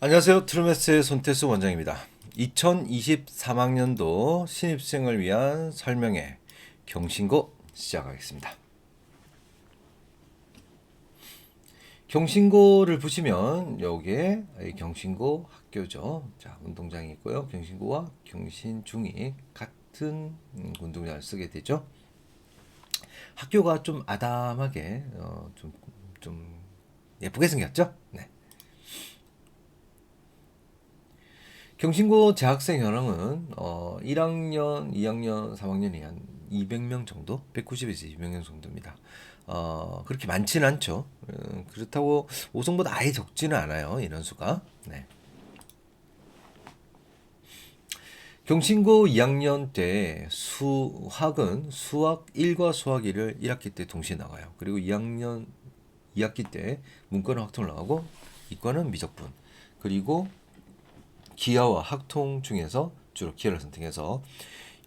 안녕하세요. 트루메스의 손태수 원장입니다. 2023학년도 신입생을 위한 설명회 경신고 시작하겠습니다. 경신고를 보시면 여기에 경신고 학교죠. 자, 운동장이 있고요. 경신고와 경신중이 같은 운동장을 쓰게 되죠. 학교가 좀 아담하게 좀 예쁘게 생겼죠. 네. 경신고 재학생 현황은 1학년, 2학년, 3학년이 한 200명 정도, 190에서 200명 정도입니다. 그렇게 많지는 않죠. 그렇다고 오성보다 아예 적지는 않아요. 인원수가. 네. 경신고 2학년 때 수학은 수학 1과 수학 2를 1학기 때 동시에 나가요. 그리고 2학기 때 문과는 확통을 나가고 이과는 미적분. 그리고 기하와 학통 중에서 주로 기하를 선택해서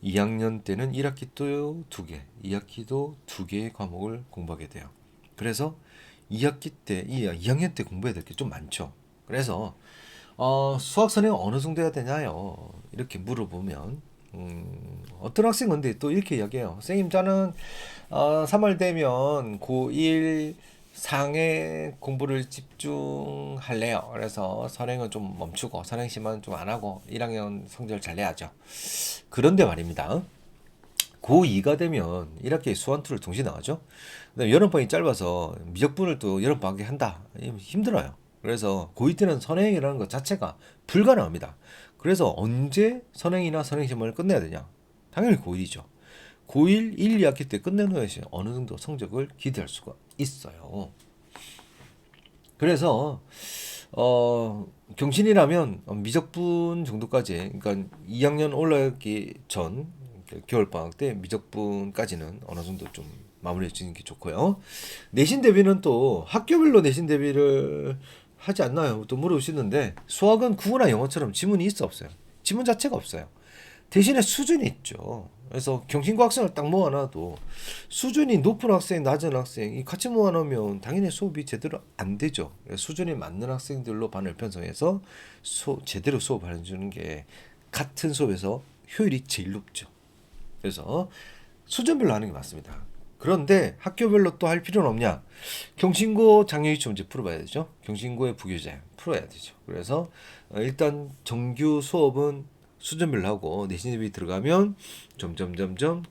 2학년 때는 1학기도 2개, 2학기도 2개의 과목을 공부하게 돼요. 그래서 2학년 때 공부해야 될 게 좀 많죠. 그래서 수학 선행 어느 정도 해야 되냐요? 이렇게 물어보면 어떤 학생 근데 또 이렇게 이야기해요. 선생님 저는 3월 되면 고1 상해 공부를 집중할래요. 그래서 선행은 좀 멈추고 선행 시만 좀 안 하고 1학년 성적을 잘 내야죠. 그런데 말입니다. 고2가 되면 1학기에 수완투를 동시에 나가죠. 그다음에 여름방학이 짧아서 미적분을 또 여름방학에 한다. 힘들어요. 그래서 고2 때는 선행이라는 것 자체가 불가능합니다. 그래서 언제 선행이나 선행시험을 끝내야 되냐? 당연히 고1이죠. 고1 1, 2학기 때 끝낸 후에 어느 정도 성적을 기대할 수가 있어요. 그래서 경신이라면 미적분 정도까지, 그러니까 2학년 올라가기 전 겨울방학 때 미적분까지는 어느 정도 좀 마무리해 주는 게 좋고요. 내신 대비는 또 학교별로 내신 대비를 하지 않나요? 또 물어보시는데 수학은 국어나 영어처럼 지문이 있어 없어요? 지문 자체가 없어요. 대신에 수준이 있죠. 그래서 경신고 학생을 딱 모아놔도 수준이 높은 학생, 낮은 학생이 같이 모아놓으면 당연히 수업이 제대로 안 되죠. 수준이 맞는 학생들로 반을 편성해서 제대로 수업을 해주는 게 같은 수업에서 효율이 제일 높죠. 그래서 수준별로 하는 게 맞습니다. 그런데 학교별로 또 할 필요는 없냐? 경신고 장려유치 문제 풀어봐야 되죠. 경신고의 부교재 풀어야 되죠. 그래서 일단 정규 수업은 수준별로 하고 내신 대비 들어가면 점점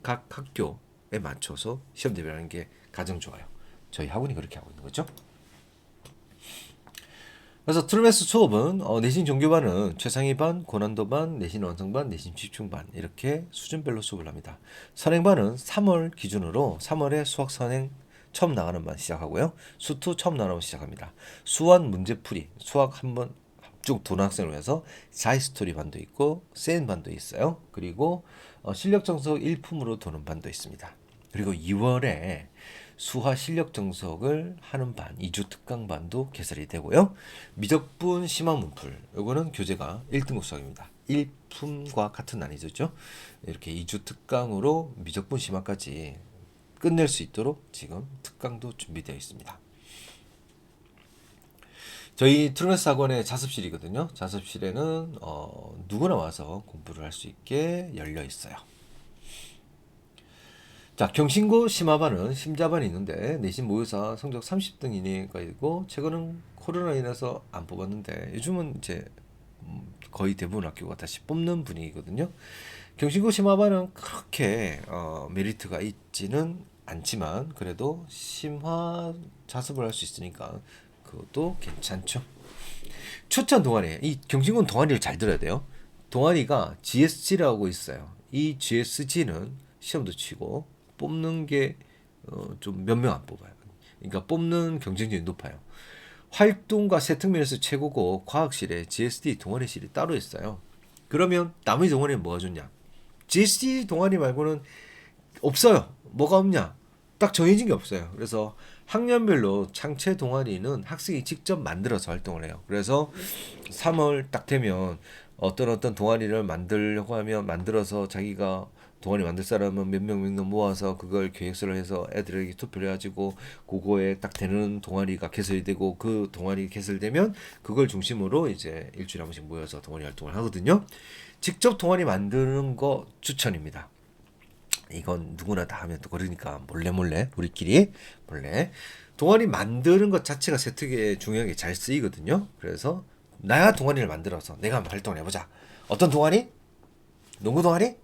각 학교에 맞춰서 시험 대비를 하는 게 가장 좋아요. 저희 학원이 그렇게 하고 있는 거죠. 그래서 트루메스 수업은 내신 정규반은 최상위반, 고난도반, 내신 완성반, 내신 집중반 이렇게 수준별로 수업을 합니다. 선행반은 3월 기준으로 3월에 수학 선행 처음 나가는 반 시작하고요. 수투 처음 나가는 반 시작합니다. 수완 문제풀이, 수학 한번 쭉 도는 학생을 위해서 자이스토리 반도 있고 센 반도 있어요. 그리고 실력 정석 1품으로 도는 반도 있습니다. 그리고 2월에 수화 실력 정석을 하는 반, 2주 특강 반도 개설이 되고요. 미적분 심화 문풀, 요거는 교재가 1등급 수학입니다. 1품과 같은 난이도죠. 이렇게 2주 특강으로 미적분 심화까지 끝낼 수 있도록 지금 특강도 준비되어 있습니다. 저희 트루메스 학원의 자습실이거든요. 자습실에는 누구나 와서 공부를 할 수 있게 열려 있어요. 자, 경신고 심화반은 심자반이 있는데 내신 모의사 성적 30등 이내가 있고 최근은 코로나 인해서 안 뽑았는데 요즘은 이제 거의 대부분 학교가 다시 뽑는 분위기거든요. 경신고 심화반은 그렇게 메리트가 있지는 않지만 그래도 심화 자습을 할 수 있으니까 그것도 괜찮죠. 추천 동아리, 이 경신고는 동아리를 잘 들어야 돼요. 동아리가 GSG라고 있어요. 이 GSG는 시험도 치고 뽑는 게 좀 몇 명 안 뽑아요. 그러니까 뽑는 경쟁률이 높아요. 활동과 세특면에서 최고고 과학실에 GSD 동아리실이 따로 있어요. 그러면 나머지 동아리는 뭐가 좋냐? GSD 동아리 말고는 없어요. 뭐가 없냐? 딱 정해진 게 없어요. 그래서 학년별로 창체 동아리는 학생이 직접 만들어서 활동을 해요. 그래서 3월 딱 되면 어떤 동아리를 만들려고 하면 만들어서 자기가 동아리 만들 사람은 몇 명 모아서 그걸 계획서를 해서 애들에게 투표를 해가지고 그거에 딱 되는 동아리가 개설이 되고 그 동아리 개설되면 그걸 중심으로 이제 일주일에 한 번씩 모여서 동아리 활동을 하거든요. 직접 동아리 만드는 거 추천입니다. 이건 누구나 다 하면 또 그러니까 몰래 우리끼리 몰래 동아리 만드는 것 자체가 세특에 중요하게 잘 쓰이거든요. 그래서 내가 동아리를 만들어서 내가 한번 활동을 해보자. 어떤 동아리? 농구 동아리?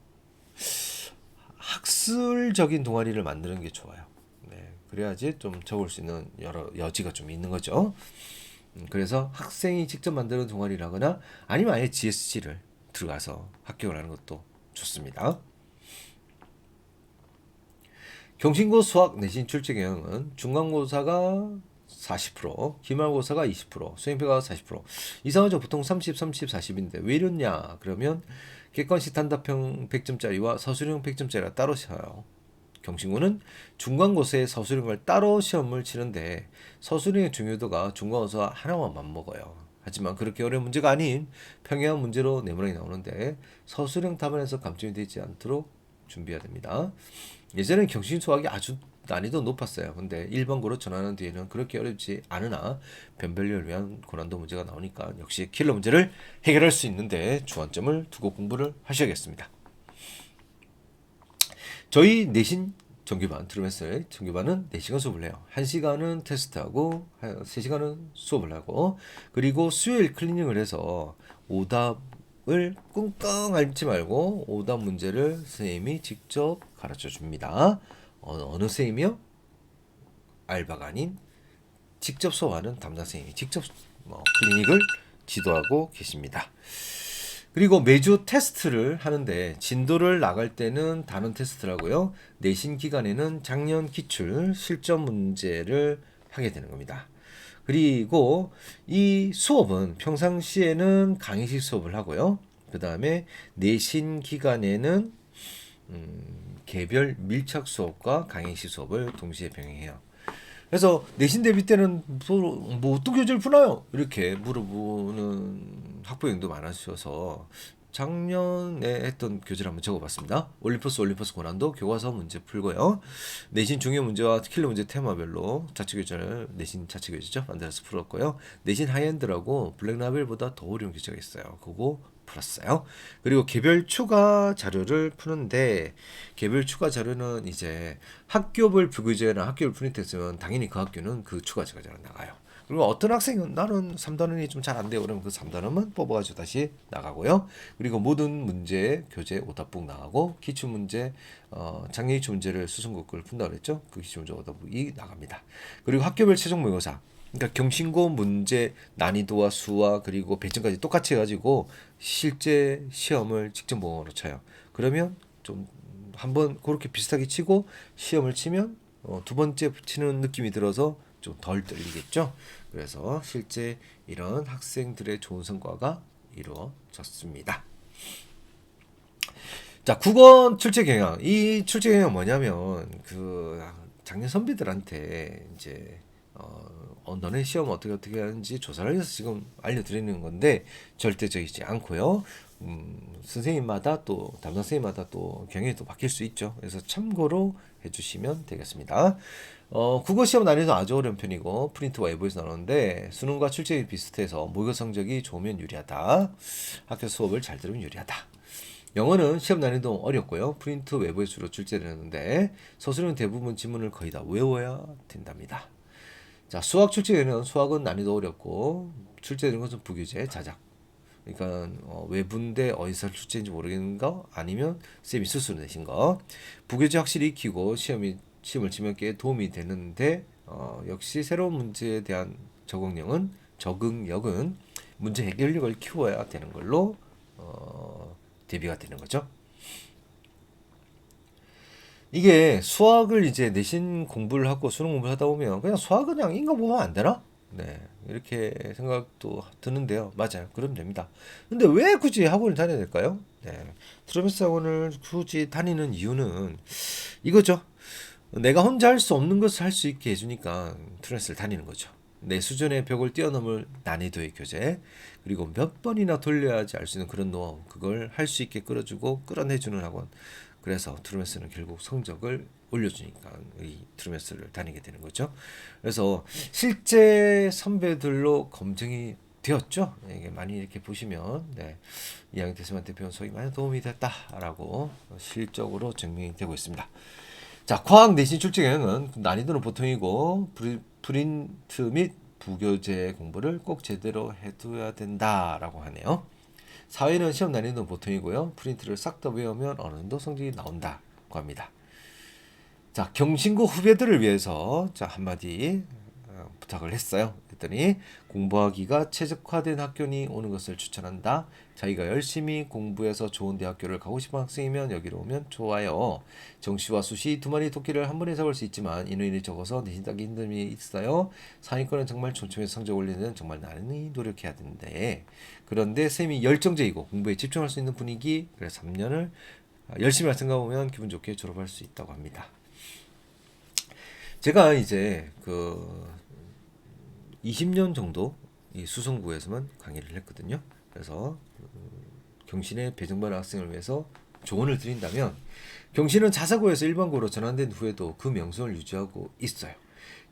학술적인 동아리를 만드는 게 좋아요. 네, 그래야지 좀 적을 수 있는 여러 여지가 좀 있는 거죠. 그래서 학생이 직접 만드는 동아리라거나 아니면 아예 GSC를 들어가서 합격을 하는 것도 좋습니다. 경신고 수학 내신 출제 경향은 중간고사가 40%, 기말고사가 20%, 수행표가 40%. 이상하죠. 보통 30, 30, 40인데 왜 이러냐? 그러면 객관식 단답형 100점짜리와 서술형 100점짜리가 따로 쉬어요. 경신고는 중간고사에 서술형을 따로 시험을 치는데 서술형의 중요도가 중간고사 하나만 맞먹어요. 하지만 그렇게 어려운 문제가 아닌 평이한 문제로 네모나게 나오는데 서술형 답안에서 감점이 되지 않도록 준비해야 됩니다. 예전엔 경신 수학이 아주 난이도 높았어요. 근데 일반고로 전환한 뒤에는 그렇게 어렵지 않으나 변별력을 위한 고난도 문제가 나오니까 역시 킬러 문제를 해결할 수 있는데 주안점을 두고 공부를 하셔야겠습니다. 저희 내신 정규반 트루맨스 정규반은 4시간 수업을 해요. 1시간은 테스트하고 3시간은 수업을 하고 그리고 수요일 클리닝을 해서 오답을 꿍꿍 앓지 말고 오답 문제를 선생님이 직접 가르쳐 줍니다. 어느 선생님이요? 알바가 아닌 직접 수업하는 담당 선생님이 직접 클리닉을 지도하고 계십니다. 그리고 매주 테스트를 하는데 진도를 나갈 때는 단원 테스트라고요. 내신 기간에는 작년 기출 실전 문제를 하게 되는 겁니다. 그리고 이 수업은 평상시에는 강의식 수업을 하고요. 그 다음에 내신 기간에는 개별 밀착 수업과 강의식 수업을 동시에 병행해요. 그래서 내신 대비 때는 뭐 어떤 교재를 푸나요? 이렇게 물어보는 학부형도 많으셔서 작년에 했던 교재를 한번 적어봤습니다. 올림포스 고난도 교과서 문제 풀고요. 내신 중요 문제와 킬러 문제 테마별로 자체 교재를 내신 자체 교재죠 만들어서 풀었고요. 내신 하이엔드라고 블랙라벨보다 더 어려운 교재가 있어요. 그거 풀었어요. 그리고 개별 추가 자료를 푸는데 개별 추가 자료는 이제 학교별 부교재나 학교별 프린트했으면 당연히 그 학교는 그 추가 자료가 나가요. 그리고 어떤 학생은 나는 3단원이 좀 잘 안 돼요. 그러면 그 3단원만 뽑아가지고 다시 나가고요. 그리고 모든 문제 교재 오답북 나가고 기출문제 작년 기출 문제를 수성국을 푼다고 그랬죠. 그 기출문제 오답북이 나갑니다. 그리고 학교별 최종 모의고사 그러니까 경신고 문제 난이도와 수와 그리고 배점까지 똑같이 해가지고 실제 시험을 직접 모의고사로 쳐요. 그러면 좀 한번 그렇게 비슷하게 치고 시험을 치면 두 번째 치는 느낌이 들어서 좀 덜 떨리겠죠. 그래서 실제 이런 학생들의 좋은 성과가 이루어졌습니다. 자, 국어 출제 경향. 이 출제 경향 뭐냐면 그 작년 선배들한테 이제 너네 시험 어떻게 하는지 조사를 해서 지금 알려드리는 건데 절대적이지 않고요. 선생님마다 또 담당 선생님마다 또 경향이 또 바뀔 수 있죠. 그래서 참고로 해주시면 되겠습니다. 국어 시험 난이도 아주 어려운 편이고 프린트와 외부에서 나오는데 수능과 출제율이 비슷해서 모의고사 성적이 좋으면 유리하다. 학교 수업을 잘 들으면 유리하다. 영어는 시험 난이도 어렵고요. 프린트 외부에 주로 출제되는데 서술형 대부분 지문을 거의 다 외워야 된답니다. 자, 수학 출제에는 수학은 난이도 어렵고 출제되는 것은 부교재, 자작. 그러니까 외부인데 어디서 출제인지 모르겠는 거 아니면 쌤이 스스로 내신 거. 부교재 확실히 익히고 시험을 치면 꽤 도움이 되는데 역시 새로운 문제에 대한 적응력은 문제 해결력을 키워야 되는 걸로 대비가 되는 거죠. 이게 수학을 이제 내신 공부를 하고 수능 공부를 하다 보면 그냥 수학은 그냥 인가 보면 안 되나? 네, 이렇게 생각도 드는데요. 맞아요. 그러면 됩니다. 근데 왜 굳이 학원을 다녀야 될까요? 네, 트루맨스 학원을 굳이 다니는 이유는 이거죠. 내가 혼자 할 수 없는 것을 할 수 있게 해주니까 트루맨스를 다니는 거죠. 내 수준의 벽을 뛰어넘을 난이도의 교재 그리고 몇 번이나 돌려야지 알 수 있는 그런 노하우 그걸 할 수 있게 끌어주고 끌어내주는 학원 그래서 트루메스는 결국 성적을 올려주니까 이 트루메스를 다니게 되는 거죠. 그래서 실제 선배들로 검증이 되었죠. 이게 많이 이렇게 보시면 네, 이학년 때 쌤한테 배운 수학이 많이 도움이 됐다라고 실적으로 증명이 되고 있습니다. 자, 과학 내신 출제 경향은 난이도는 보통이고 프린트 및 부교재 공부를 꼭 제대로 해둬야 된다라고 하네요. 사회는 시험 난이도는 보통이고요. 프린트를 싹 다 외우면 어느 정도 성적이 나온다고 합니다. 자, 경신고 후배들을 위해서 자 한마디 부탁을 했어요. 그랬더니 공부하기가 최적화된 학교니 오는 것을 추천한다. 자기가 열심히 공부해서 좋은 대학교를 가고 싶은 학생이면 여기로 오면 좋아요. 정시와 수시 두 마리 토끼를 한 번에 잡을 수 있지만 인원이 적어서 내신 따기 힘듦이 있어요. 상위권은 정말 촘촘히 성적 올리는 정말 나름이 노력해야 되는데 그런데 쌤이 열정적이고 공부에 집중할 수 있는 분위기 그래서 3년을 열심히 할 생각 보면 기분 좋게 졸업할 수 있다고 합니다. 제가 이제 그 20년 정도 이 수성구에서만 강의를 했거든요. 그래서 경신에 배정받은 학생을 위해서 조언을 드린다면 경신은 자사고에서 일반고로 전환된 후에도 그 명성을 유지하고 있어요.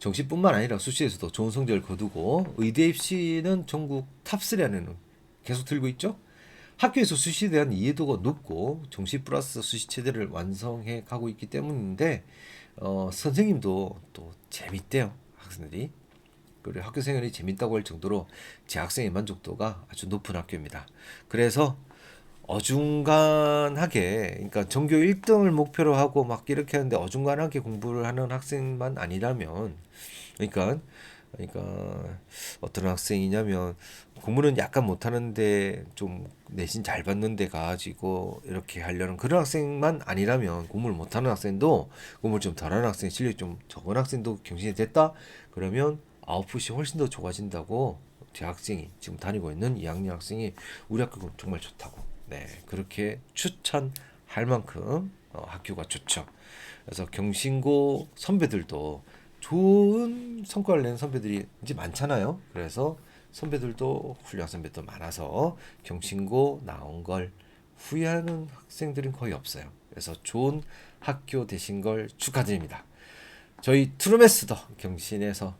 정시뿐만 아니라 수시에서도 좋은 성적을 거두고 의대 입시는 전국 탑3 안에는 계속 들고 있죠. 학교에서 수시에 대한 이해도가 높고 정시 플러스 수시 체제를 완성해 가고 있기 때문인데 선생님도 또 재밌대요. 학생들이. 그리고 학교 생활이 재밌다고 할 정도로 제 학생의 만족도가 아주 높은 학교입니다. 그래서 어중간하게 그러니까 전교 1등을 목표로 하고 막 이렇게 하는데 어중간하게 공부를 하는 학생만 아니라면 그러니까 어떤 학생이냐면 공부는 약간 못하는데 좀 내신 잘 받는데 가지고 이렇게 하려는 그런 학생만 아니라면 공부를 못하는 학생도 공부를 좀 덜하는 학생 실력이 좀 적은 학생도 경신이 됐다 그러면 아웃풋이 훨씬 더 좋아진다고 제 학생이 지금 다니고 있는 2학년 학생이 우리 학교가 정말 좋다고 네 그렇게 추천할 만큼 학교가 좋죠. 그래서 경신고 선배들도 좋은 성과를 내는 선배들이 이제 많잖아요. 그래서 선배들도 훌륭한 선배도 많아서 경신고 나온 걸 후회하는 학생들은 거의 없어요. 그래서 좋은 학교 되신 걸 축하드립니다. 저희 트루메스도 경신에서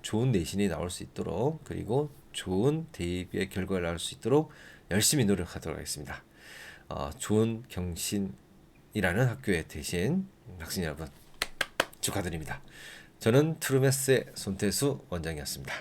좋은 내신이 나올 수 있도록 그리고 좋은 대입의 결과를 나올 수 있도록 열심히 노력하도록 하겠습니다. 좋은 경신이라는 학교에 되신 학생 여러분 축하드립니다. 저는 트루메스의 손태수 원장이었습니다.